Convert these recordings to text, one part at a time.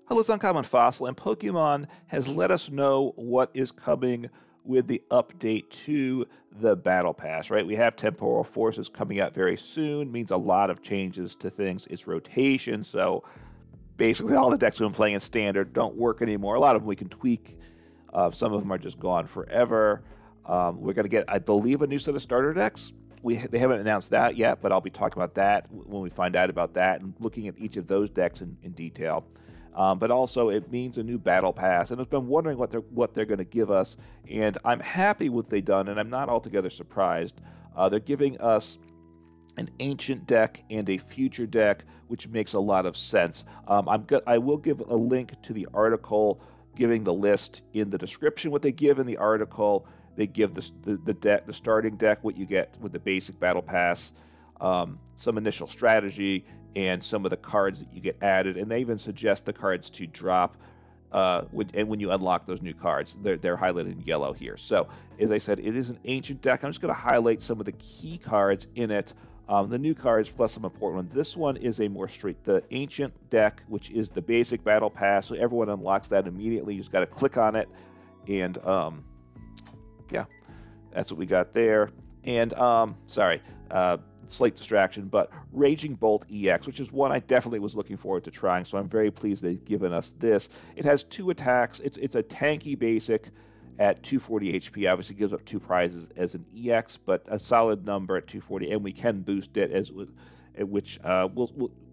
Hello, it's Uncommon Fossil, and Pokemon has let us know what is coming with the update to the Battle Pass, right? We have Temporal Forces coming out very soon, means a lot of changes to things. It's rotation, so basically all the decks we've been playing in Standard don't work anymore. A lot of them we can tweak. Some of them are just gone forever. We're going to get, I believe, a new set of starter decks. They haven't announced that yet, but I'll be talking about that when we find out about that and looking at each of those decks in detail. But also, it means a new battle pass, and I've been wondering what they're going to give us, and I'm happy with what they've done, and I'm not altogether surprised. They're giving us an ancient deck and a future deck, which makes a lot of sense. I will give a link to the article giving the list in the description. What they give in the article, they give the starting deck, what you get with the basic battle pass, some initial strategy, and some of the cards that you get added, and they even suggest the cards to drop when you unlock those new cards. They're highlighted in yellow here. So, as I said, it is an ancient deck. I'm just going to highlight some of the key cards in it, the new cards plus some important ones. This one is a more straight, the ancient deck, which is the basic battle pass, so everyone unlocks that immediately. You just got to click on it, and yeah, that's what we got there. And slight distraction, but Raging Bolt EX, which is one I definitely was looking forward to trying, so I'm very pleased they've given us this. It has 2 attacks. It's a tanky basic at 240 HP. Obviously gives up 2 prizes as an EX, but a solid number at 240, and we can boost it,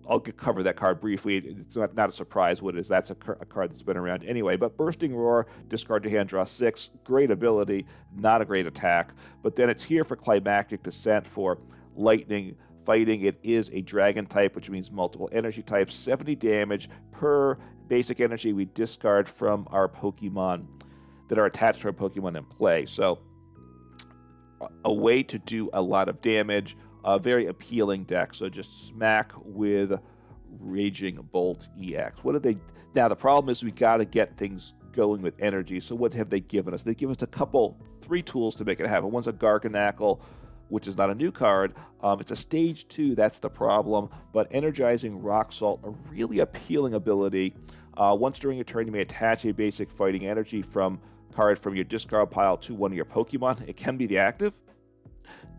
I'll cover that card briefly. It's not a surprise what it is. That's a card that's been around anyway. But Bursting Roar, discard to hand, draw 6. Great ability, not a great attack. But then it's here for Climactic Descent for lightning fighting. It is a dragon type, which means multiple energy types. 70 damage per basic energy we discard from our Pokemon that are attached to our Pokemon in play. So a way to do a lot of damage. A very appealing deck. So just smack with Raging Bolt EX. What have they? Now the problem is we got to get things going with energy. So what have they given us? They give us 3 tools to make it happen. One's a Garganacl, which is not a new card. It's a stage 2, that's the problem. But Energizing Rock Salt, a really appealing ability. Once during your turn, you may attach a basic fighting energy card from your discard pile to one of your Pokemon. It can be the active,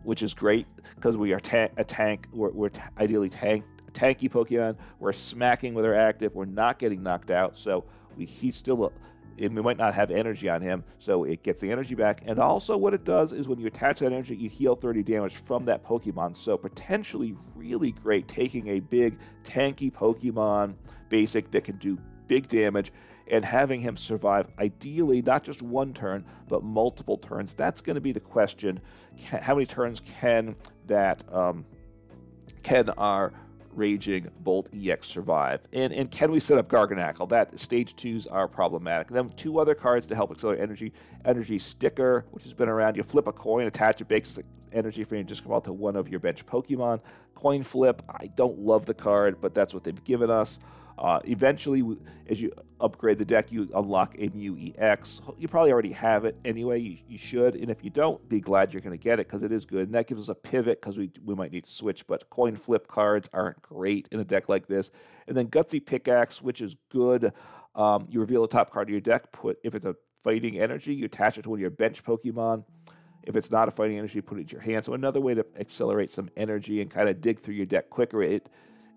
which is great because we are a tank. We're ideally tanky Pokemon. We're smacking with our active. We're not getting knocked out, so he's still we might not have energy on him, so it gets the energy back. And also what it does is when you attach that energy, you heal 30 damage from that Pokemon. So potentially really great, taking a big tanky Pokemon basic that can do big damage and having him survive, ideally not just one turn, but multiple turns. That's going to be the question. How many turns can our Raging Bolt EX survive? And can we set up Garganacl? That stage 2s are problematic. Then 2 other cards to help accelerate energy. Energy Sticker, which has been around. You flip a coin, attach it, basic energy for you, and just come out to one of your bench Pokemon. Coin Flip, I don't love the card, but that's what they've given us. Eventually, as you upgrade the deck, you unlock a Mew EX. You probably already have it anyway. You should, and if you don't, be glad you're going to get it because it is good. And that gives us a pivot because we might need to switch. But coin flip cards aren't great in a deck like this. And then Gutsy Pickaxe, which is good. You reveal the top card of your deck. If it's a fighting energy, you attach it to one of your bench Pokemon. If it's not a fighting energy, put it in your hand. So another way to accelerate some energy and kind of dig through your deck quicker.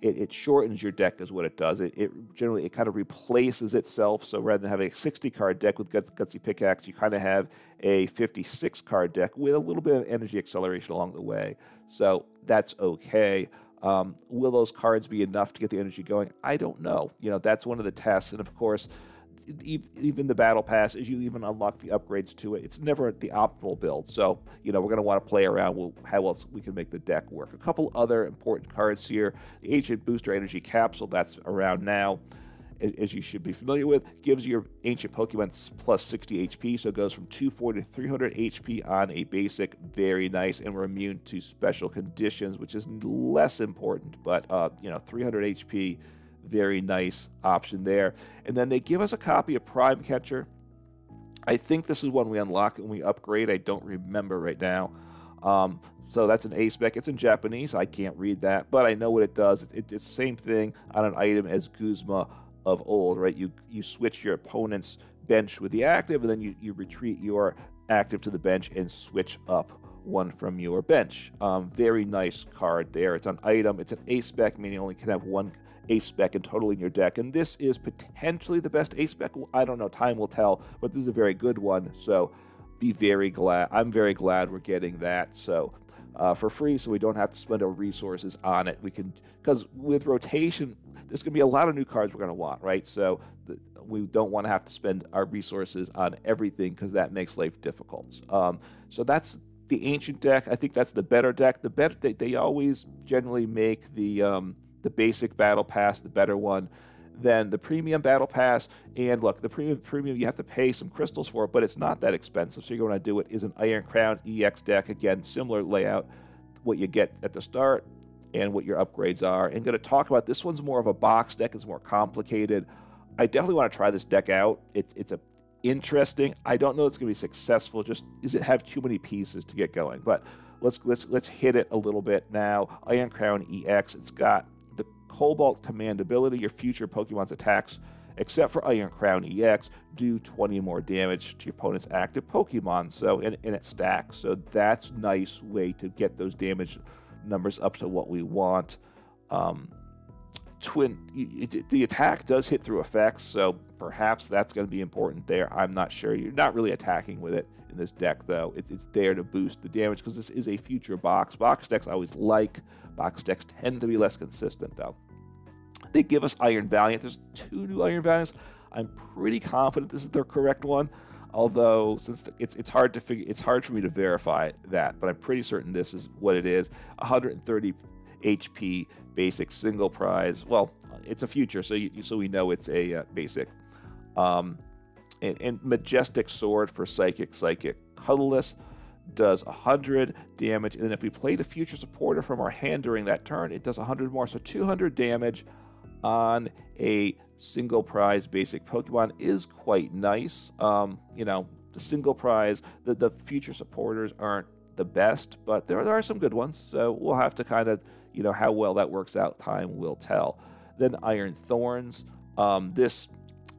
It shortens your deck is what it does. It generally kind of replaces itself. So rather than having a 60-card deck with Gutsy Pickaxe, you kind of have a 56-card deck with a little bit of energy acceleration along the way. So that's okay. Will those cards be enough to get the energy going? I don't know. That's one of the tests. And of course, even the battle pass, as you even unlock the upgrades to it, it's never the optimal build. So, we're going to want to play around with how else we can make the deck work. A couple other important cards here. The Ancient Booster Energy Capsule, that's around now, as you should be familiar with, gives your ancient Pokemon plus 60 HP, so it goes from 240 to 300 HP on a basic. Very nice, and we're immune to special conditions, which is less important, but, 300 HP, very nice option there. And then they give us a copy of Prime Catcher. I think this is one we unlock and we upgrade. I don't remember right now. So that's an A spec. It's in Japanese. I can't read that, but I know what it does. It's the same thing on an item as Guzma of old, right? You switch your opponent's bench with the active, and then you retreat your active to the bench and switch up one from your bench. Very nice card there. It's an item. It's an A-spec, meaning you only can have one A-spec in total in your deck, and this is potentially the best A-spec. I don't know. Time will tell, but this is a very good one, so be very glad. I'm very glad we're getting that. So for free, so we don't have to spend our resources on it. We can, because with rotation, there's going to be a lot of new cards we're going to want, right? So we don't want to have to spend our resources on everything because that makes life difficult. So that's the ancient deck. I think that's the better deck. The better they always generally make the basic battle pass the better one than the premium battle pass. And look, the premium you have to pay some crystals for it, but it's not that expensive. So you're going to do it is an Iron Crown EX deck. Again, similar layout, what you get at the start and what your upgrades are. And going to talk about this one's more of a box deck. It's more complicated. I definitely want to try this deck out. It's a interesting. I don't know if it's going to be successful. Just does it have too many pieces to get going? But let's hit it a little bit now. Iron Crown EX. It's got the Cobalt Command ability. Your future Pokemon's attacks, except for Iron Crown EX, do 20 more damage to your opponent's active Pokemon. So and it stacks. So that's a nice way to get those damage numbers up to what we want. The attack does hit through effects, so perhaps that's going to be important there. I'm not sure. You're not really attacking with it in this deck, though. It's there to boost the damage because this is a future box. Box decks I always like. Box decks tend to be less consistent, though. They give us Iron Valiant. There's 2 new Iron Valiants. I'm pretty confident this is the correct one, although since it's hard to figure, it's hard for me to verify that, but I'm pretty certain this is what it is. 130 HP basic single prize. Well, it's a future, so we know it's a basic. And Majestic Sword for Psychic Colorless does 100 damage, and then if we play the future supporter from our hand during that turn, it does 100 more. So 200 damage on a single prize basic Pokemon is quite nice. You know, the single prize, the future supporters aren't the best, but there are some good ones. So we'll have to kind of, you know, how well that works out, time will tell. Then Iron Thorns. This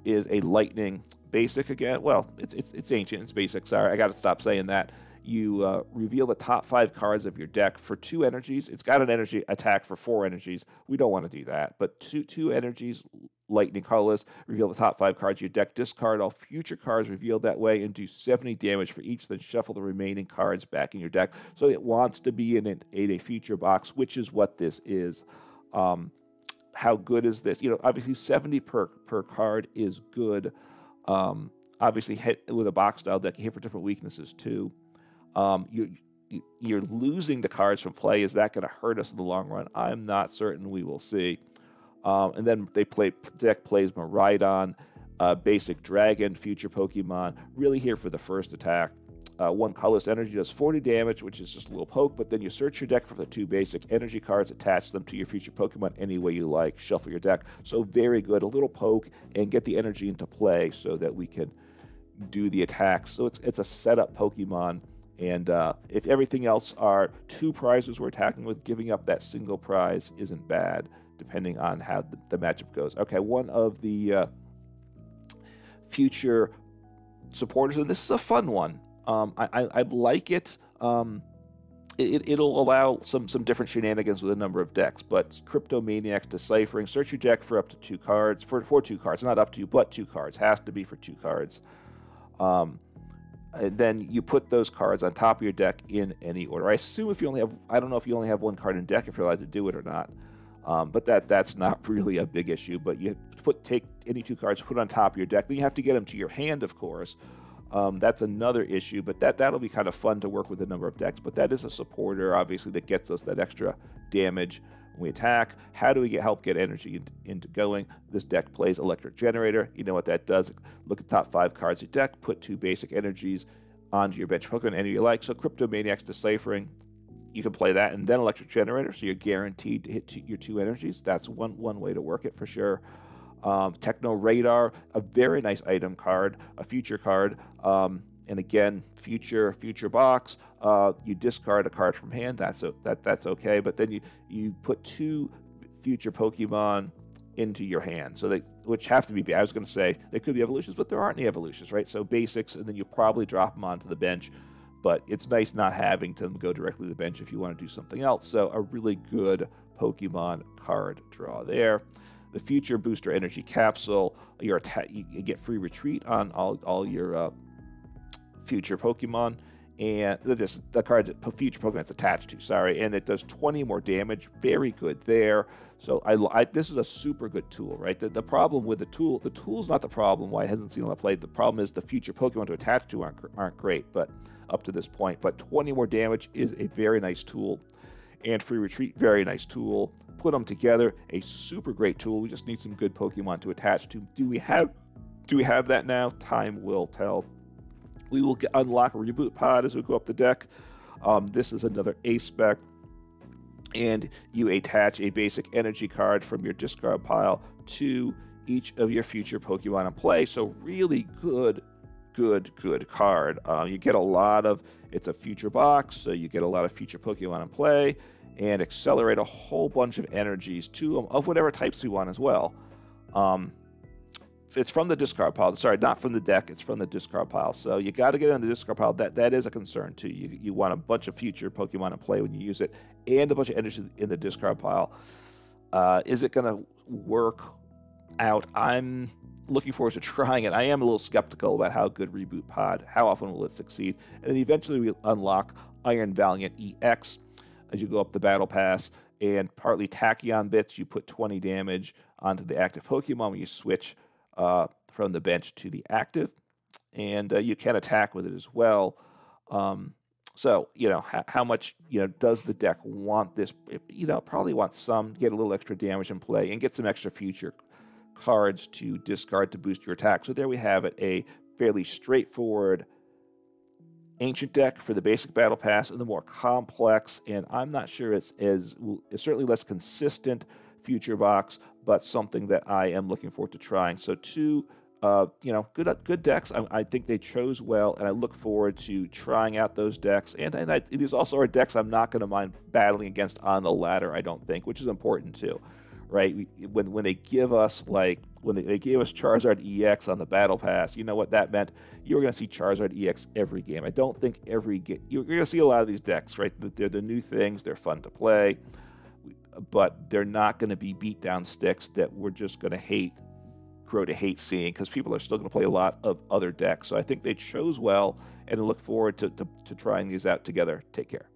is a lightning basic again. Well, it's ancient, it's basic. Sorry, I got to stop saying that. You reveal the top 5 cards of your deck for 2 energies. It's got an energy attack for 4 energies. We don't want to do that, but two energies, lightning colorless. Reveal the top 5 cards of your deck. Discard all future cards revealed that way and do 70 damage for each. Then shuffle the remaining cards back in your deck. So it wants to be in a future box, which is what this is. How good is this? You know, obviously 70 per card is good. Obviously, hit with a box style deck, you hit for different weaknesses too. You're losing the cards from play. Is that going to hurt us in the long run? I'm not certain. We will see. And then deck plays Miraidon, basic dragon, future Pokemon. Really here for the first attack. 1 colorless energy does 40 damage, which is just a little poke, but then you search your deck for the 2 basic energy cards, attach them to your future Pokemon any way you like, shuffle your deck. So very good. A little poke and get the energy into play so that we can do the attacks. So it's a setup Pokemon. And if everything else are 2 prizes we're attacking with, giving up that single prize isn't bad, depending on how the matchup goes. Okay, one of the future supporters, and this is a fun one. I like it. It'll allow some different shenanigans with a number of decks, but Cryptomaniac Deciphering. Search your deck for up to 2 cards, for 2 cards, not up to, but 2 cards. Has to be for 2 cards. And then you put those cards on top of your deck in any order. I assume if you only have, I don't know if you only have 1 card in deck, if you're allowed to do it or not. But that's not really a big issue. But you take any 2 cards, put on top of your deck. Then you have to get them to your hand, of course. That's another issue, but that'll be kind of fun to work with a number of decks. But that is a supporter, obviously, that gets us that extra damage when we attack. How do we help get energy into going? This deck plays Electric Generator. You know what that does. Look at the top 5 cards of your deck, put 2 basic energies onto your bench Pokemon, any you like. So Cryptomaniac's Deciphering, you can play that, and then Electric Generator, so you're guaranteed to hit your 2 energies. That's one way to work it for sure. Techno Radar, a very nice item card, a future card, and again, future box. You discard a card from hand. That's okay, but then you put 2 future Pokemon into your hand. So which have to be, I was going to say, they could be evolutions, but there aren't any evolutions, right? So basics, and then you probably drop them onto the bench. But it's nice not having them go directly to the bench if you want to do something else. So a really good Pokemon card draw there. The Future Booster Energy Capsule, you get free retreat on all your future Pokemon. And the card that future Pokemon is attached to, sorry, and it does 20 more damage. Very good there. So this is a super good tool, right? The problem with the tool's not the problem why it hasn't seen a lot of play. The problem is the future Pokemon to attach to aren't great, but up to this point. But 20 more damage is a very nice tool. And free retreat, very nice tool. Put them together, a super great tool. We just need some good Pokemon to attach to. Do we have that now? Time will tell. We will unlock a Reboot Pod as we go up the deck. This is another A-Spec. And you attach a basic energy card from your discard pile to each of your future Pokemon in play. So really good card. You get a lot of, it's a future box, so you get a lot of future Pokemon in play and accelerate a whole bunch of energies to them of whatever types we want as well. It's from the discard pile. Sorry, not from the deck. It's from the discard pile. So you got to get it on the discard pile. That is a concern too. You want a bunch of future Pokemon in play when you use it, and a bunch of energy in the discard pile. Is it going to work out? I'm looking forward to trying it. I am a little skeptical about how good Reboot Pod. How often will it succeed? And then eventually we unlock Iron Valiant EX as you go up the battle pass. And partly Tachyon bits. You put 20 damage onto the active Pokemon when you switch from the bench to the active, and you can attack with it as well. So, how much, does the deck want this? Probably wants some, get a little extra damage in play, and get some extra future cards to discard to boost your attack. So there we have it, a fairly straightforward ancient deck for the basic battle pass, and the more complex, and I'm not sure it's certainly less consistent future box, but something that I am looking forward to trying. So two, good decks. I think they chose well, and I look forward to trying out those decks. And these also are decks I'm not going to mind battling against on the ladder, I don't think, which is important too, right? When they give us when they gave us Charizard EX on the Battle Pass, you know what that meant? You were going to see Charizard EX every game. I don't think every game you're going to see a lot of these decks, right? They're the new things. They're fun to play, but they're not going to be beat down sticks that we're just going to grow to hate seeing, because people are still going to play a lot of other decks. So I think they chose well, and I look forward to trying these out together. Take care.